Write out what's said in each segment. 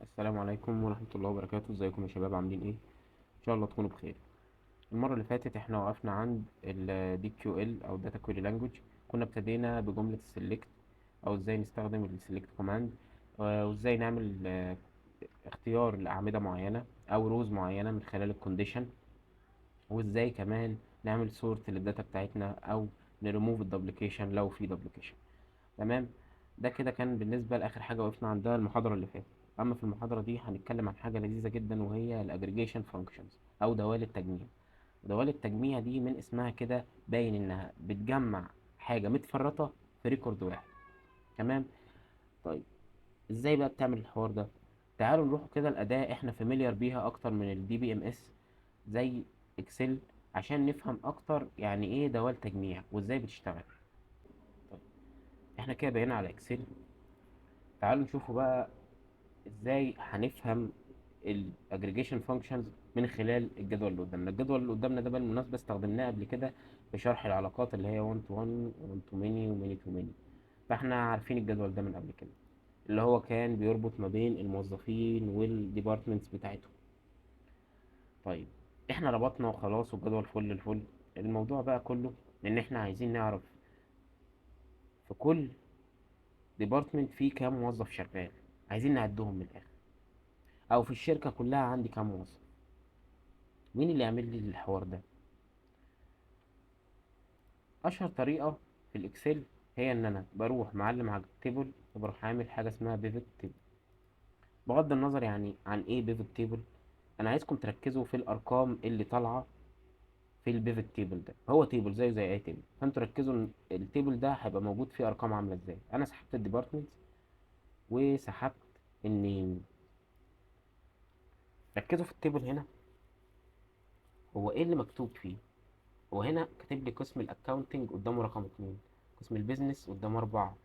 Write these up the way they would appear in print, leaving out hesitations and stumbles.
السلام عليكم ورحمة الله وبركاته. ازيكم يا شباب؟ عاملين ايه؟ ان شاء الله تكونوا بخير. المرة اللي فاتت احنا وقفنا عند ال DQL او Data Query Language. كنا ابتدينا بجملة select او ازاي نستخدم ال select command، وازاي نعمل اختيار لأعمدة معينة او روز معينة من خلال الكونديشن، وازاي كمان نعمل sort للداتا بتاعتنا او نريموف الدوبليكيشن لو في دوبليكيشن. تمام. ده كده كان بالنسبة لآخر حاجة وقفنا عندها المحاضرة اللي فاتت. أما في المحاضرة دي هنتكلم عن حاجة لذيذة جدا، وهي الأجريجيشن فانكشنز أو دوال التجميع. دوال التجميع دي من اسمها كده باين إنها بتجمع حاجة متفرطة في ريكورد واحد. تمام. طيب، إزاي بقى بتعمل الحوار ده؟ تعالوا نروح كده الأداة إحنا فاميليار بيها أكتر من الدي بي إم إس، زي إكسل، عشان نفهم أكتر يعني إيه دوال تجميع وإزاي بتشتغل. طيب، إحنا كده بقينا على إكسل. تعالوا نشوفوا بقى ازاي هنفهم الاجريجيشن فانكشنز من خلال الجدول اللي قدامنا. الجدول اللي قدامنا ده بالمناسبه استخدمناه قبل كده في شرح العلاقات اللي هي 1 to 1 1 to many و many to many. فاحنا عارفين الجدول ده من قبل كده، اللي هو كان بيربط ما بين الموظفين والديبارتمنتس بتاعتهم. طيب، احنا ربطنا وخلاص والجدول فل الفل. الموضوع بقى كله ان احنا عايزين نعرف في كل ديبارتمنت فيه كام موظف شغال، عايزين نعدهم من الاخر، او في الشركه كلها عندي كام موظف. مين اللي يعمل لي الحوار ده؟ اشهر طريقه في الاكسل هي ان انا بروح معلم على التيبل وبروح عامل حاجه اسمها بيفت تيبل. بغض النظر يعني عن ايه بيفت تيبل، انا عايزكم تركزوا في الارقام اللي طالعه في البيفت تيبل. ده هو تيبل زيه زي اي تيبل، فانتوا ركزوا ان التيبل ده هيبقى موجود فيه ارقام عامله ازاي. انا سحبت الديبارتمنت وسحبت النيم. ركزوا في التيبل هنا، هو ايه اللي مكتوب فيه؟ هو هنا كاتب لي قسم الاكاونتنج قدامه رقم 2، قسم البيزنس قدامه 4،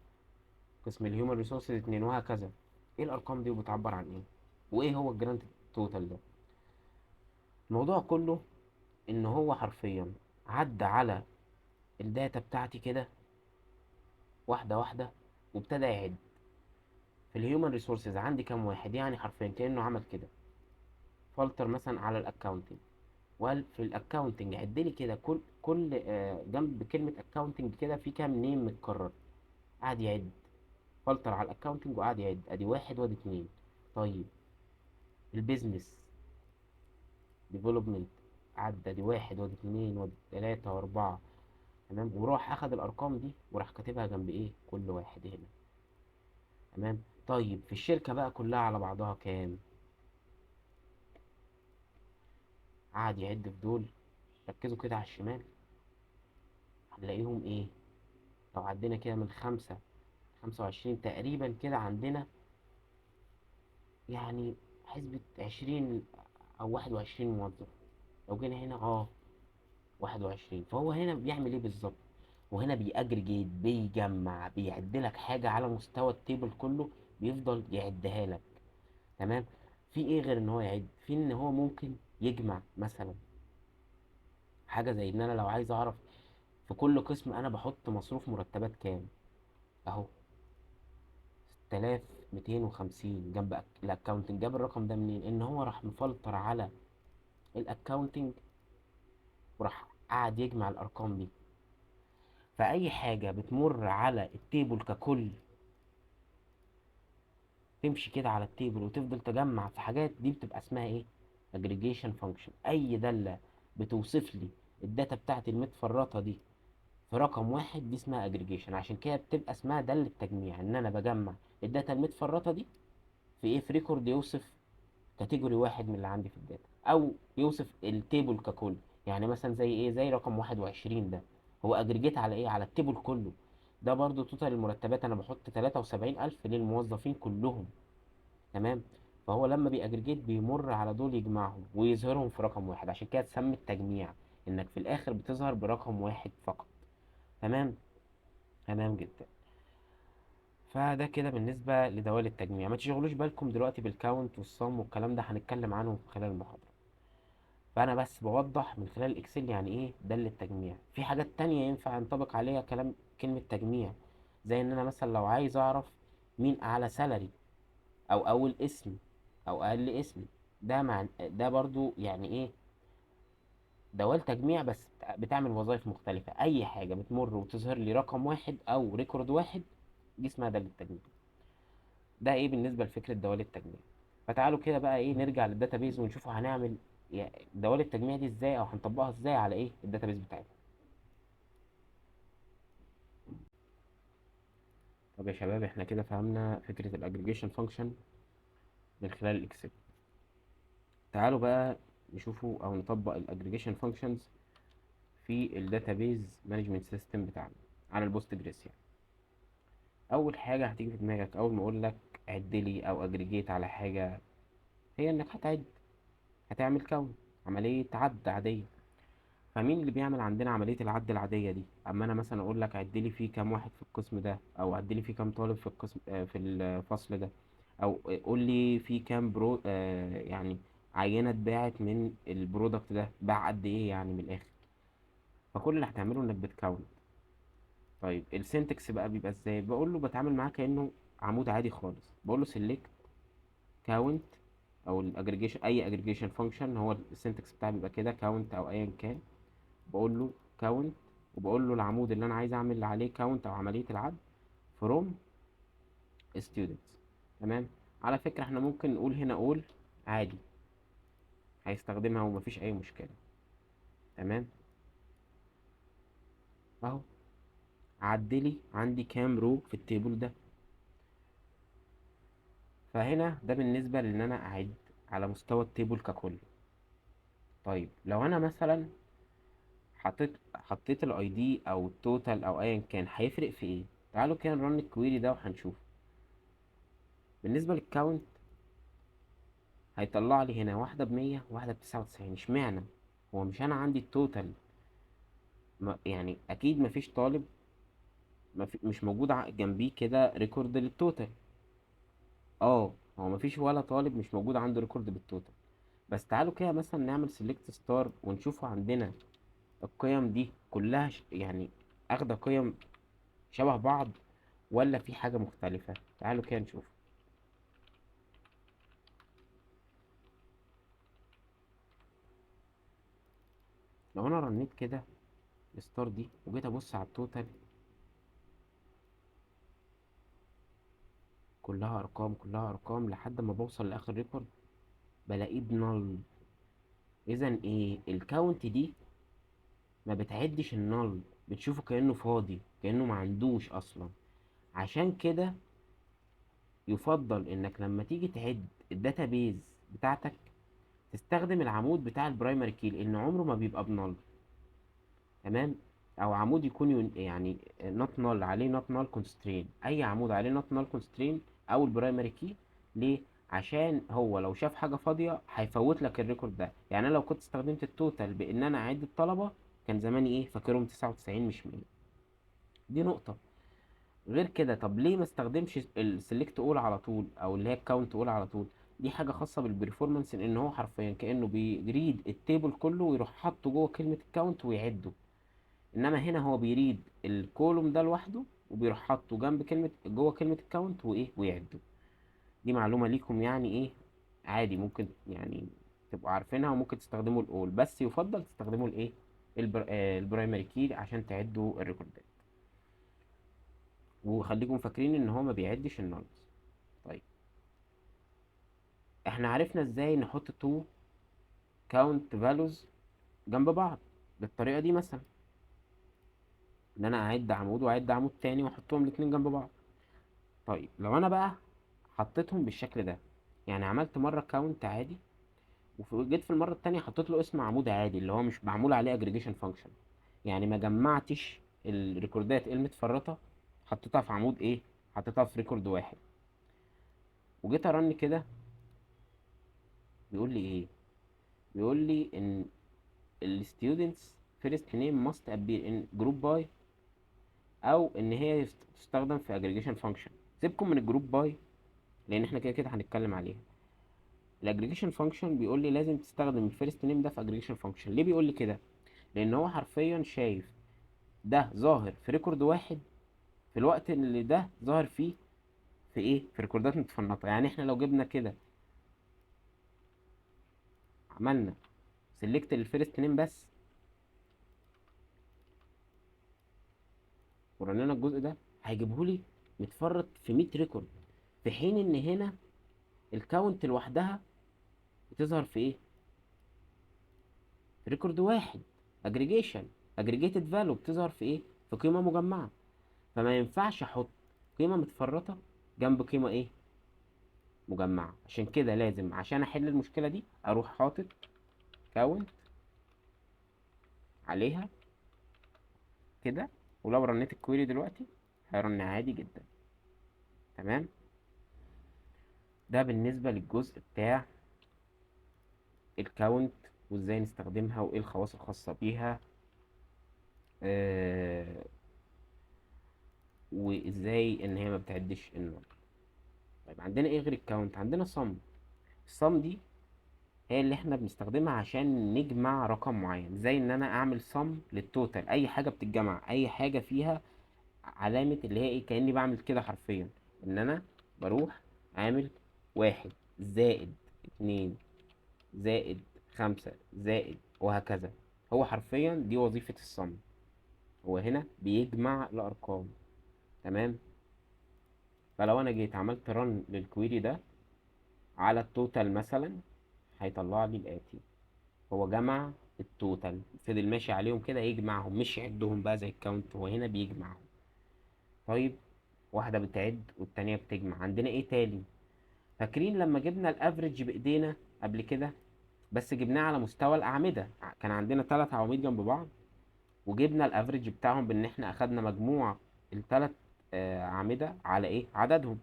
قسم الهيومن ريسورسز 2، وهكذا. ايه الارقام دي وبتعبر عن ايه؟ وايه هو الجراند توتال ده؟ الموضوع كله ان هو حرفيا عدى على الداتا بتاعتي كده واحده واحده، وابتدى يعد في الهيومن ريسورسز عندي كام واحد. يعني حرفيا كانه عمل كده فلتر مثلا على الاكاونتنج، وقال في الاكاونتنج عد لي كده كل جنب كلمه اكاونتنج كده في كام نيم متكرر. قعد يعد فلتر على الاكاونتنج وقعد يعد، ادي واحد وادي اتنين. طيب، البيزنس ديفلوبمنت عدى، دي واحد وادي اتنين وادي تلاتة واربعة. تمام. وراح اخد الارقام دي وراح كاتبها جنب ايه كل واحد هنا. تمام. طيب، في الشركة بقى كلها على بعضها كام؟ قعد يعد في دول. ركزوا كده على الشمال، هنلاقيهم ايه؟ لو عدينا كده من 5 25 تقريبا كده عندنا يعني حسبة 20 او 21 موظف. لو جينا هنا 21. فهو هنا بيعمل ايه بالظبط؟ وهنا بيأجريجيت، بيجمع، بيعدلك حاجة على مستوى التيبل كله، بيفضل يعدها لك. تمام. في ايه غير ان هو يعد؟ في ان هو ممكن يجمع مثلا حاجة زي ان انا لو عايز اعرف في كل قسم انا بحط مصروف مرتبات كام، اهو 6250 جنب الاكونتنج. جاب الرقم ده منين؟ ان هو راح مفلتر على الاكونتنج وراح قعد يجمع الارقام دي. فاي حاجة بتمر على التيبل ككل تمشي كده على التيبل وتفضل تجمع في حاجات، دي بتبقى اسمها ايه؟ اجريجيشن فانكشن. اي دالة بتوصف لي الداتا بتاعتي المتفرطة دي في رقم واحد دي اسمها اجريجيشن. عشان كده بتبقى اسمها دالة تجميع، ان انا بجمع الداتا المتفرطة دي في ايه؟ في ريكورد يوصف كاتيجوري واحد من اللي عندي في الداتا، او يوصف التيبل ككل. يعني مثلا زي ايه؟ زي رقم 21 ده، هو اجريجيت على ايه؟ على التيبل كله. ده برضو توتال المرتبات، انا بحط 73,000 للموظفين كلهم. تمام. فهو لما بيأجريجيت بيمر على دول يجمعهم ويظهرهم في رقم واحد، عشان كده تسمي التجميع انك في الاخر بتظهر برقم واحد فقط. تمام. تمام جدا. فده كده بالنسبة لدوال التجميع. ما تشغلوش بالكم دلوقتي بالكاونت والصم والكلام ده، هنتكلم عنهم في خلال المحاضرة. فأنا بس بوضح من خلال الإكسل يعني إيه دالة تجميع. في حاجات تانية ينفع ينطبق عليها كلام كلمة تجميع، زي إن أنا مثلا لو عايز أعرف مين أعلى سالري أو أول اسم او اقل اسم. ده برضو يعني ايه، دوال تجميع بس بتعمل وظائف مختلفة. اي حاجة بتمر وتظهر لي رقم واحد او ريكورد واحد، دي اسمها دالة تجميع. ده ايه بالنسبة لفكرة دوال التجميع. فتعالوا كده بقى ايه نرجع للداتابيز ونشوف هنعمل دوال التجميع دي ازاي، او هنطبقها ازاي على ايه الداتابيز بتاعتنا. طب يا شباب، احنا كده فهمنا فكرة الاجريجيشن فانكشن من خلال الاكسل. تعالوا بقى نشوفوا او نطبق الاجريجيشن فانكشنز في الداتابيز مانجمنت سيستم بتاعنا على البوست جريس يعني. اول حاجه هتيجي في دماغك اول ما اقول لك عد لي او اجريجيت على حاجه، هي انك هتعد، هتعمل كون، عمليه عد عاديه. فمين اللي بيعمل عندنا عمليه العد العاديه دي؟ اما انا مثلا اقول لك عد لي في كام واحد في القسم ده، او عد لي في كام طالب في القسم في الفصل ده، او قول لي في كام يعني عينه اتباعت من البرودكت ده، باع قد ايه يعني من الاخر. فكل اللي هتعمله انك بتكون. طيب السنتكس بقى بيبقى ازاي؟ بقول له بتعامل معاه كانه عمود عادي خالص. بقول له select count، او الاجريجيشن، اي اجريجيشن فانكشن هو السنتكس بتاعي بيبقى كده count او ايا كان. بقول له count، وبقول له العمود اللي انا عايز اعمل عليه count او عمليه العد from students. تمام. على فكره احنا ممكن نقول هنا all عادي، هيستخدمها ومفيش اي مشكله. تمام. اهو عدلي عندي كام رو في التيبل ده. فهنا ده بالنسبه لان انا اعد على مستوى التيبل ككل. طيب لو انا مثلا حطيت الاي دي او التوتال او ايا كان، هيفرق في ايه؟ تعالوا كده نرن الكويري ده وهنشوف. بالنسبه للكاونت هيطلع لي هنا واحده ب100 واحده ب99. اشمعنى؟ هو مش انا عندي التوتال، يعني اكيد مفيش طالب مش موجود جنبيه كده ريكورد للتوتال. اه، هو مفيش ولا طالب مش موجود عنده ريكورد بالتوتال. بس تعالوا كده مثلا نعمل سيلكت ستار ونشوفوا عندنا القيم دي كلها يعني اخده قيم شبه بعض، ولا في حاجة مختلفة. تعالوا كده نشوف. لو انا رنيت كده الستار دي وجيت ابص على التوتال، كلها ارقام كلها ارقام لحد ما بوصل لاخر ريكورد بلاقيه بنال. اذا ايه الكاونت دي؟ ما بتعدش النال، بتشوفه كأنه فاضي، كأنه ما عندوش اصلا. عشان كده يفضل انك لما تيجي تعد الداتابيز بتاعتك تستخدم العمود بتاع البرايمري كي، لان عمره ما بيبقى بنال. تمام. او عمود يكون يعني نوت نال عليه نوت نال كونسترين، اي عمود عليه نوت نال كونسترين او البرايمري كي. ليه؟ عشان هو لو شاف حاجه فاضيه هيفوت لك الريكورد ده. يعني انا لو كنت استخدمت التوتال بان انا اعد الطلبه كان زماني ايه فاكرهم 99 مش 100. دي نقطه. غير كده طب ليه ما استخدمش السلكت اول على طول، او اللي هي الكاونت اول على طول؟ دي حاجه خاصه بالبرفورمانس، ان هو حرفيا كانه بيريد التيبل كله ويروح حاطه جوه كلمه الكاونت ويعده. انما هنا هو بيريد الكولوم ده لوحده وبيروح حاطه جنب كلمه جوه كلمه الكاونت وايه ويعده. دي معلومه ليكم يعني ايه، عادي ممكن يعني تبقوا عارفينها، وممكن تستخدموا الاول، بس يفضل تستخدموا الايه البرايمري كي عشان تعدوا الريكوردات. وخليكم فاكرين ان هو ما بيعدش النالز. طيب احنا عرفنا ازاي نحط تو كاونت فالوز جنب بعض بالطريقه دي، مثلا ان انا اعد عمود واعد عمود تاني واحطهم الاتنين جنب بعض. طيب لو انا بقى حطيتهم بالشكل ده، يعني عملت مرة كاونت عادي وجيت في المرة التانية حطيت له اسم عمود عادي اللي هو مش معمول عليه اجريجيشن فانكشن، يعني ما جمعتش الريكوردات المتفرطة، حطيتها في عمود ايه، حطيتها في ريكورد واحد. وجيت ارن كده بيقول لي ايه؟ بيقول لي ان ال students first name must appear in group by، او ان هي تستخدم في aggregation function. سيبكم من الجروب باي لان احنا كده كده هنتكلم عليها. الاجريجيشن فانكشن بيقول لي لازم تستخدم الفيرست نيم ده في اجريجيشن فانكشن. ليه بيقول لي كده؟ لان هو حرفيا شايف ده ظاهر في ريكورد واحد في الوقت اللي ده ظاهر فيه في ايه، في ريكوردات متفنطه. يعني احنا لو جبنا كده عملنا سيلكت للفيرست نيم بس ورنينا الجزء ده، هيجيبهولي متفرط في 100 ريكورد، في حين ان هنا الكاونت لوحدها بتظهر في ايه؟ في ريكورد واحد. اجريجيشن، اجريجيتد فاليو بتظهر في ايه؟ في قيمه مجمعه. فما ينفعش احط قيمه متفرطه جنب قيمه ايه؟ مجمعه. عشان كده لازم عشان احل المشكله دي اروح حاطط كاونت عليها كده، ولو رنيت الكويري دلوقتي هيرن عادي جدا. تمام. ده بالنسبه للجزء بتاع الكاونت وازاي نستخدمها وايه الخواص الخاصه بيها، آه وازاي ان هي ما بتعدش النمبر. طيب عندنا ايه غير الكاونت؟ عندنا صم. الصم دي هي اللي احنا بنستخدمها عشان نجمع رقم معين، زي ان انا اعمل صم للتوتال، اي حاجه بتتجمع، اي حاجه فيها علامه اللي هي ايه، كاني بعمل كده حرفيا، ان انا بروح عامل 1 زائد 2 زائد 5 زائد وهكذا. هو حرفيا دي وظيفه الصم، هو هنا بيجمع الارقام. تمام. فلو انا جيت عملت رن للكويري ده على التوتال مثلا، هيطلع لي الاتي. هو جمع التوتال، فضل ماشي عليهم كده يجمعهم، مش يعدهم بقى زي الكاونت، هو هنا بيجمعهم. طيب، واحدة بتعد والتانية بتجمع. عندنا ايه تاني؟ فاكرين لما جبنا الافريج بايدينا قبل كده، بس جبناه على مستوى الاعمدة، كان عندنا 3 عواميد جنب بعض، وجبنا الافريج بتاعهم بان احنا اخدنا مجموع الثلاث اعمدة على ايه عددهم،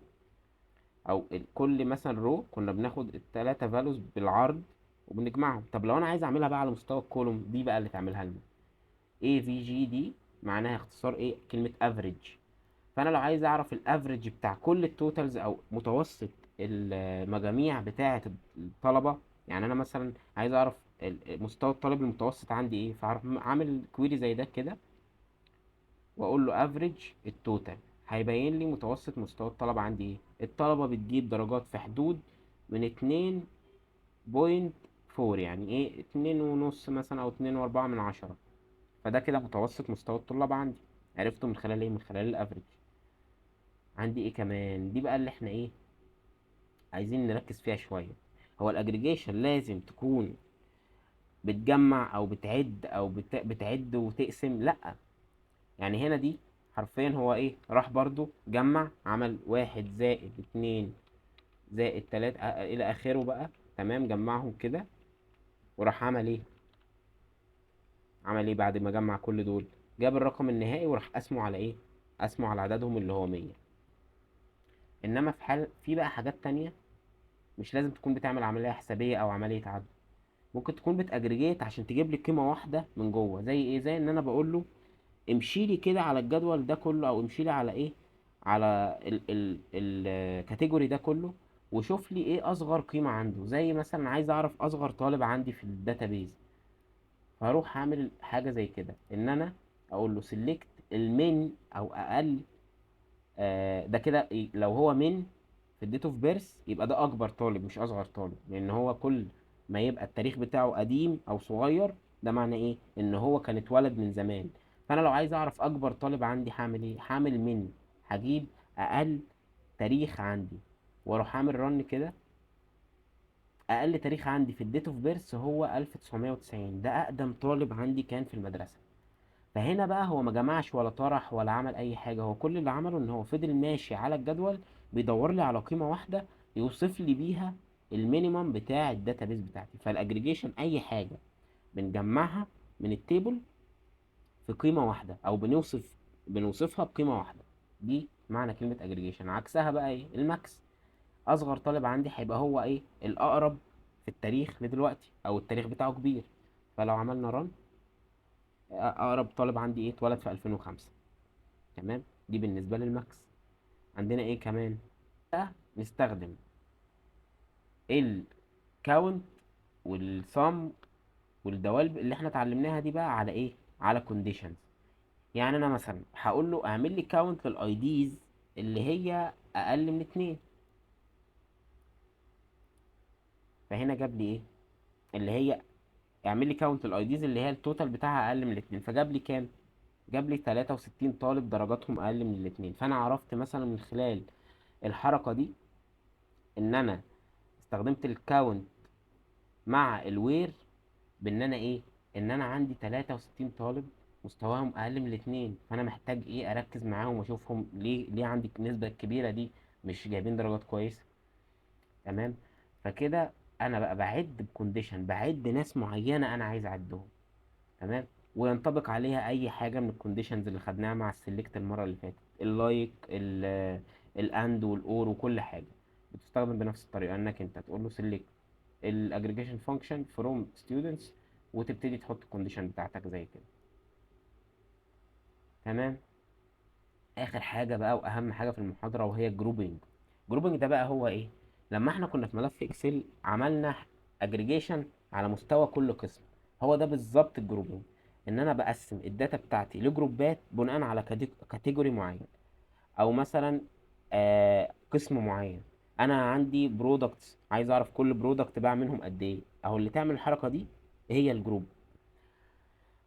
او كل مثلا رو كنا بناخد الثلاثه فالوز بالعرض وبنجمعهم. طب لو انا عايز اعملها بقى على مستوى الكولوم، دي بقى اللي تعملها لنا اي في جي دي، معناها اختصار ايه؟ كلمه افريج. فانا لو عايز اعرف الافريج بتاع كل التوتالز او متوسط المجاميع بتاعه الطلبه، يعني انا مثلا عايز اعرف مستوى الطالب المتوسط عندي ايه، فاعرف اعمل كويري زي ده كده واقول له افريج التوتال، هيبين لي متوسط مستوى الطلبه عندي ايه. الطلبه بتجيب درجات في حدود من 2.4، يعني ايه 2.5 مثلا او 2.4 من 10. فده كده متوسط مستوى الطلاب عندي، عرفته من خلال ايه؟ من خلال الافريج. عندي ايه كمان؟ دي بقى اللي احنا ايه عايزين نركز فيها شويه. هو الاجريجيشن لازم تكون بتجمع او بتعد او بتعد وتقسم؟ لا. يعني هنا دي حرفيا هو ايه، راح برضو جمع، عمل 1 زائد 2 زائد 3 الى اخره بقى. تمام، جمعهم كده وراح عمل ايه؟ عمل ايه بعد ما جمع كل دول؟ جاب الرقم النهائي وراح قسمه على ايه؟ قسمه على عددهم اللي هو 100. انما في حال في بقى حاجات تانية مش لازم تكون بتعمل عملية حسابية او عملية عد، ممكن تكون بتأجريجيت عشان تجيب لي قيمة واحدة من جوه. زي ايه؟ زي ان انا بقول له امشي لي كده على الجدول ده كله، او امشي لي على ايه، على الكاتيجوري ده كله، وشوف لي ايه اصغر قيمة عنده. زي مثلا عايز اعرف اصغر طالب عندي في الداتابيز، فاروح اعمل حاجة زي كده، ان انا اقول له سيلكت المين او اقل. ده كده لو هو من في الديت اوف بيرث يبقى ده اكبر طالب مش اصغر طالب، لان هو كل ما يبقى التاريخ بتاعه قديم او صغير ده معناه ايه؟ ان هو كان اتولد من زمان. فانا لو عايز اعرف اكبر طالب عندي هعمل ايه؟ هعمل من، هجيب اقل تاريخ عندي واروح اعمل رن كده. اقل تاريخ عندي في الديت اوف بيرث هو 1990، ده اقدم طالب عندي كان في المدرسة. فهنا بقى هو ما جمعش ولا طرح ولا عمل اي حاجه، هو كل اللي عمله ان هو فضل ماشي على الجدول بيدور لي على قيمه واحده يوصف لي بيها المينيمم بتاع الداتابيس بتاعتي. فالاجريجيشن اي حاجه بنجمعها من التيبل في قيمه واحده، او بنوصفها بقيمه واحده. دي معنى كلمه اجريجيشن. عكسها بقى ايه؟ الماكس. اصغر طالب عندي هيبقى هو ايه؟ الاقرب في التاريخ لدلوقتي او التاريخ بتاعه كبير. فلو عملنا رن، اقرب طالب عندي ايه؟ اتولد في 2005. تمام. دي بالنسبة للماكس. عندنا ايه كمان؟ نستخدم الكاونت والصم والدوال اللي احنا اتعلمناها دي بقى على ايه؟ على كونديشنز. يعني انا مثلا هقول له اعمل لي كاونت للاي ديز اللي هي اقل من 2، فهنا جاب لي ايه؟ اللي هي اعمل لي كاونت الاي ديز اللي هي التوتال بتاعها اقل من الاتنين. فجاب لي كام؟ جاب لي 63 طالب درجاتهم اقل من الاتنين. فانا عرفت مثلا من خلال الحركة دي ان انا استخدمت الكاونت مع الوير، بان انا ايه، ان انا عندي 63 طالب مستواهم اقل من الاتنين، فانا محتاج ايه، اركز معاهم واشوفهم ليه عندي النسبة الكبيرة دي مش جايبين درجات كويسة. تمام. فكده انا بقى بعد بكونديشن، بعد ناس معينة انا عايز اعدهم. تمام. وينطبق عليها اي حاجة من الكونديشنز اللي خدناها مع السلكت المرة اللي فاتت، اللايك الاند والاور وكل حاجة بتستخدم بنفس الطريقة، انك انت تقول له select الاجريجيشن فانكشن from students، وتبتدي تحط الكونديشن بتاعتك زي كده. تمام. اخر حاجه بقى واهم حاجه في المحاضره وهي الجروبنج. الجروبنج ده بقى هو ايه؟ لما احنا كنا في ملف اكسل عملنا اجريجيشن على مستوى كل قسم، هو ده بالظبط الجروبنج. ان انا بقسم الداتا بتاعتي لجروبات بناء على كاتيجوري معين، او مثلا قسم معين. انا عندي برودكتس، عايز اعرف كل برودكت باع منهم قد ايه، اهو اللي تعمل الحركه دي هي الجروب.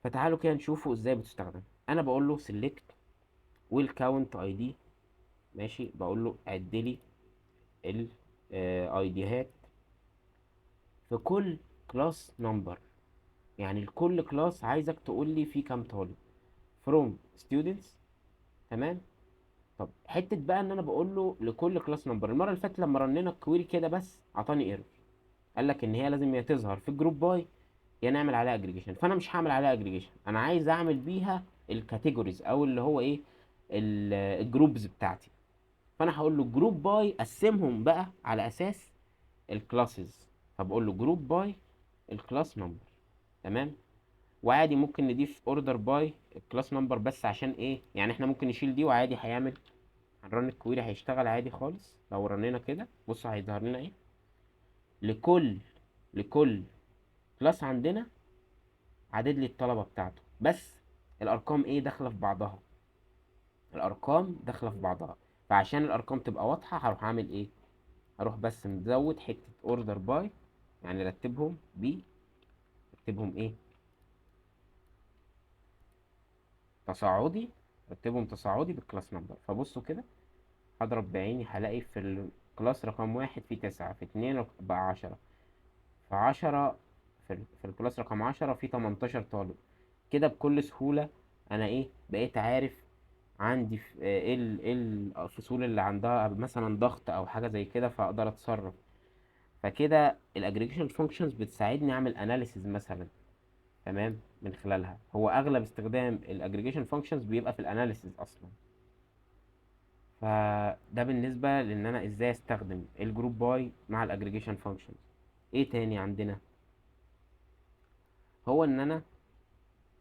فتعالوا كده نشوفوا ازاي بتستخدم. انا بقول له select والكاونت اي دي، ماشي، بقول له عد لي الايديهات في كل كلاس نمبر، يعني لكل كلاس عايزك تقول لي فيه كام طالب from students. تمام. طب حته بقى ان انا بقول له لكل كلاس نمبر، المره اللي فاتت لما رنينا الكويري كده بس اعطاني ايرور، قال لك ان هي لازم يا تظهر في الجروب باي يا نعمل عليها اجريجيشن. فانا مش هعمل عليها اجريجيشن، انا عايز اعمل بيها الكاتيجوريز او اللي هو ايه، الجروبز بتاعتي. فانا هقول له جروب باي قسمهم بقى على اساس الكلاسز، فبقول له جروب باي الكلاس نمبر. تمام. وعادي ممكن نضيف اوردر باي الكلاس نمبر، بس عشان ايه يعني احنا ممكن نشيل دي وعادي هيعمل، هنرن الكويري هيشتغل عادي خالص. لو رنينا كده بص هيظهر لنا ايه، لكل كلاس عندنا عدد لي الطلبة بتاعته، بس الارقام ايه داخلة في بعضها، الارقام داخلة في بعضها. فعشان الارقام تبقى واضحة هروح اعمل ايه، هروح بس مزود حتة اوردر باي، يعني رتبهم اكتبهم ايه، تصاعدي، رتبهم تصاعدي بالكلاس نمبر. فبصوا كده هضرب بعيني هلاقي في الكلاس رقم واحد في تسعة، في اتنين بقى عشرة، في عشرة، في الكلاس رقم عشرة في 18 طالب. كده بكل سهولة أنا إيه بقيت عارف عندي إيه إيه الفصول اللي عندها مثلا ضغط أو حاجة زي كده، فأقدر أتصرف. فكده الأجريجيشن فانكشنز بتساعدني أعمل أناليسيز مثلا. تمام. من خلالها هو أغلب استخدام الأجريجيشن فانكشنز بيبقى في الأناليسيز أصلا. فده بالنسبة لان انا ازاي استخدم الجروب باي مع الاجريجيشن فانكشنز. ايه تاني عندنا، هو ان انا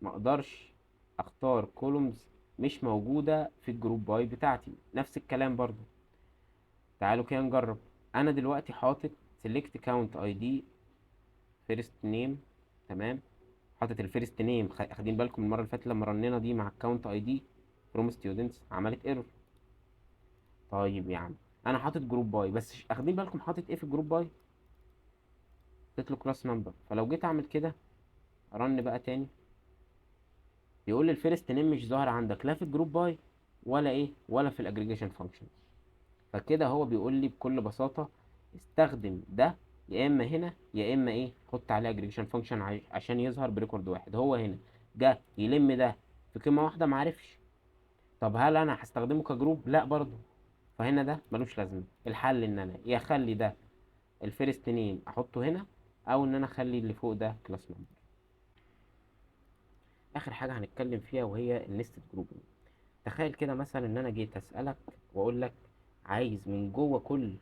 ما اقدرش اختار كولومز مش موجودة في الجروب باي بتاعتي. نفس الكلام برضو، تعالوا كده نجرب. انا دلوقتي حاطط select count id first name. تمام. حاطط الفيرست نيم، خدين بالكم المرة اللي فاتت لما رنينا دي مع الكاونت اي دي from students عملت ايرور. طيب يا عم انا حاطط جروب باي، بس اخدين بالكم حاطط ايه في الجروب باي، حطيت له كلاس نمبر. فلو جيت اعمل كده رن بقى تاني، يقول لي الفيرست نيم مش ظاهر عندك لا في الجروب باي ولا ايه ولا في الاجريجيشن فانكشن. فكده هو بيقول لي بكل بساطه استخدم ده، يا اما هنا يا اما ايه حط عليه اجريجيشن فانكشن عشان يظهر بريكورد واحد. هو هنا جه يلم ده في قيمه واحده معرفش. طب هل انا هستخدمه كجروب؟ لا برضه. فهنا ده ملوش لازمه. الحل ان انا يا اخلي ده الفيرست نيم احطه هنا، او ان انا اخلي اللي فوق ده كلاس نمبر. اخر حاجه هنتكلم فيها وهي النستد جروبنج. تخيل كده مثلا ان انا جيت اسالك واقول لك عايز من جوه كل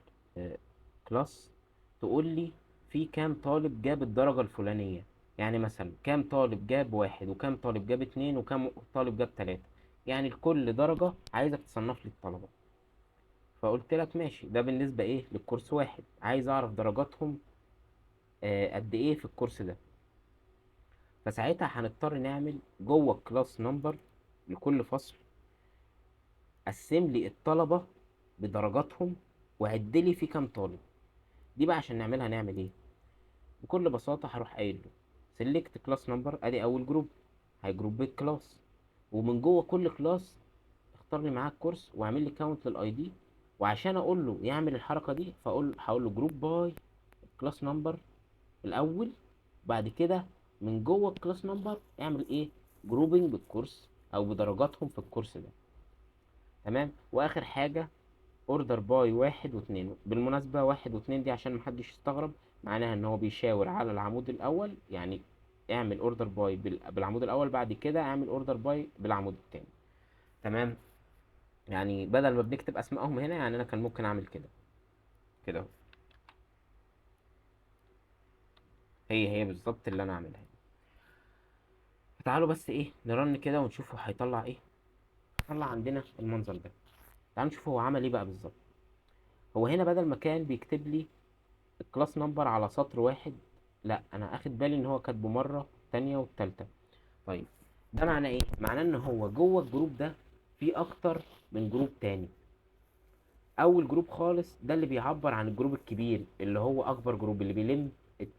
كلاس تقول لي في كام طالب جاب الدرجه الفلانيه. يعني مثلا كام طالب جاب واحد، وكام طالب جاب اتنين، وكام طالب جاب تلاته، يعني لكل درجه عايزك تصنف لي الطلبه. فقلت لك ماشي، ده بالنسبه ايه للكورس واحد، عايز اعرف درجاتهم قد ايه في الكورس ده. فساعتها هنضطر نعمل جوه الكلاس نمبر لكل فصل قسم لي الطلبة بدرجاتهم وعد لي في كام طالب. دي بقى عشان نعملها نعمل ايه، بكل بساطة هروح قايل له سيلكت كلاس نمبر، ادي اول جروب، هيجروب الكلاس، ومن جوه كل كلاس اختار لي معاه الكورس واعمل لي كاونت للاي دي. وعشان اقول له يعمل الحركة دي هقول له جروب باي كلاس نمبر الاول، بعد كده من جوه الكلاس نمبر اعمل ايه، جروبنج بالكورس او بدرجاتهم في الكورس ده. تمام. واخر حاجة اوردر باي واحد واتنين. بالمناسبة واحد واتنين دي عشان محدش يستغرب، معناها ان هو بيشاور على العمود الاول، يعني اعمل اوردر باي بالعمود الاول، بعد كده اعمل اوردر باي بالعمود التاني. تمام. يعني بدل ما بنكتب اسمائهم هنا، يعني انا كان ممكن اعمل كده كده اهو. هي بالظبط اللي انا عاملها. تعالوا بس ايه نرن كده ونشوفه هيطلع ايه. هيطلع عندنا المنظر ده. تعالوا نشوف هو عمل ايه بقى بالظبط. هو هنا بدل ما كان بيكتب لي الكلاس نمبر على سطر واحد، لا انا اخد بالي ان هو كاتبه مره تانية والتالتة. طيب ده معناه ايه؟ معناه ان هو جوه الجروب ده في اكتر من جروب تاني. اول جروب خالص ده اللي بيعبر عن الجروب الكبير اللي هو اكبر جروب اللي بيلم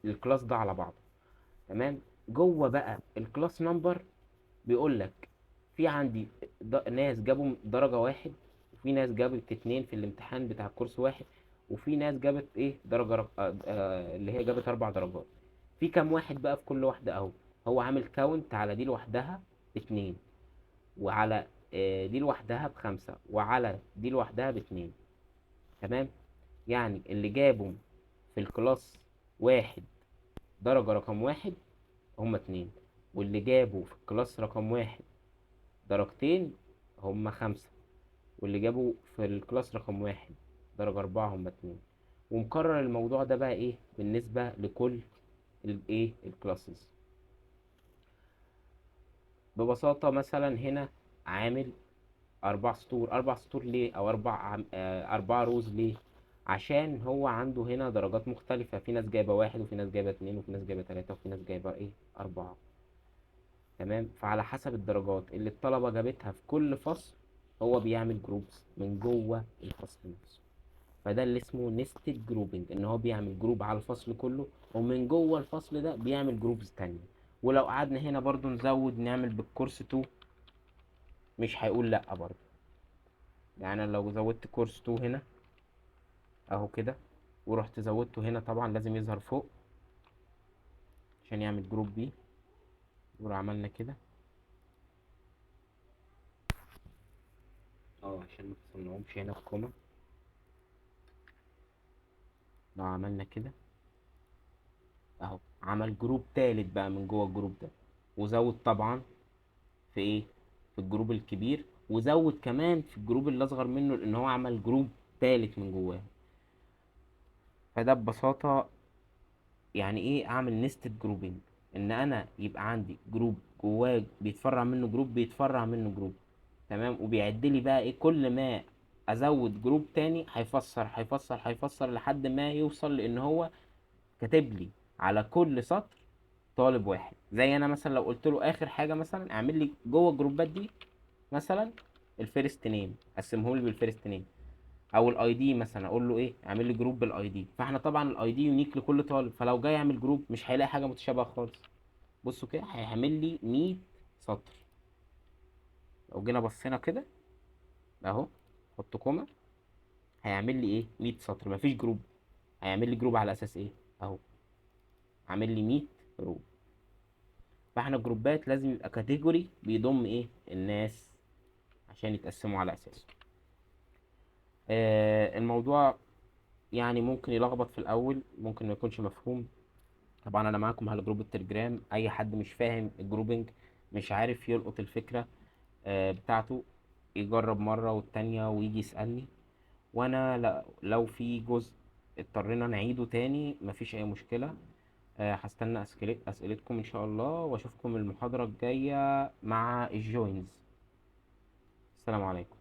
الكلاس ده على بعضه. تمام. جوه بقى الكلاس نمبر بيقول لك في عندي ناس جابوا درجة واحد، وفي ناس جابت اتنين في الامتحان بتاع الكورس واحد، وفي ناس جابت ايه درجة اللي هي جابت 4 درجات. في كام واحد بقى في كل واحدة اهو. هو عامل كاونت على دي لوحدها ب2، وعلى دي لوحدها ب5، وعلى دي لوحدها ب2. تمام. يعني اللي جابوا في الكلاس واحد درجة رقم واحد هما 2، واللي جابوا في الكلاس رقم واحد درجتين هما 5، واللي جابوا في الكلاس رقم واحد درجة 4 هما 2. ومكرر الموضوع ده بقى ايه بالنسبة لكل الايه الكلاسز. ببساطة مثلا هنا عامل 4 سطور. 4 سطور ليه؟ أو 4 روز ليه؟ عشان هو عنده هنا درجات مختلفة، في ناس جايبة واحد، وفي ناس جايبة اتنين، وفي ناس جايبة تلاتة، وفي ناس جايبة ايه 4. تمام. فعلى حسب الدرجات اللي الطلبة جابتها في كل فصل هو بيعمل جروبس من جوه الفصل نفسه. فده اللي اسمه نستد جروبنج، ان هو بيعمل جروب على الفصل كله، ومن جوه الفصل ده بيعمل جروبز تانية. ولو قعدنا هنا برضو نزود نعمل بالكورس 2 مش هيقول لا برضو. يعني أنا لو زودت كورس 2 هنا اهو كده، ورحت زودته هنا، طبعا لازم يظهر فوق عشان يعمل جروب بي. ولو عملنا كده عشان ما تصنعهمش هنا في كوما، لو عملنا كده اهو عمل جروب تالت بقى من جوه الجروب ده، وزود طبعا في ايه في الجروب الكبير، وزود كمان في الجروب اللي اصغر منه لان هو عمل جروب تالت من جواه. فده ببساطة يعني ايه اعمل نستد جروبنج، ان انا يبقى عندي جروب جواه بيتفرع منه جروب بيتفرع منه جروب. تمام. وبيعد لي بقى ايه كل ما ازود جروب تاني هيفسر هيفسر هيفسر لحد ما يوصل لان هو كاتب لي على كل سطر طالب واحد. زي انا مثلا لو قلت له اخر حاجه مثلا اعمل لي جوه الجروبات دي مثلا الفيرست نيم، قسمه لي بالفيرست نيم، او الاي دي مثلا اقول له ايه اعمل لي جروب بالاي دي. فاحنا طبعا الاي دي يونيك لكل طالب، فلو جاي يعمل جروب مش هيلاقي حاجه متشابهه خالص. بصوا كده هيعمل لي 100 سطر. لو جينا بصينا كده اهو، حط كوما، هيعمل لي ايه 100 سطر مفيش جروب. هيعمل لي جروب على اساس ايه اهو، عامل لي 100 رو. فاحنا الجروبات لازم يبقى كاتيجوري بيضم ايه الناس عشان يتقسموا على اساسه. الموضوع يعني ممكن يلخبط في الاول، ممكن ما يكونش مفهوم. طبعا انا معاكم على جروب التليجرام، اي حد مش فاهم الجروبنج مش عارف يلقط الفكرة بتاعته يجرب مرة والتانية ويجي يسألني. وانا لو في جزء اضطرينا نعيده تاني مفيش اي مشكلة. هستنى اسئلتكم ان شاء الله، واشوفكم المحاضرة الجاية مع الجوينز. السلام عليكم.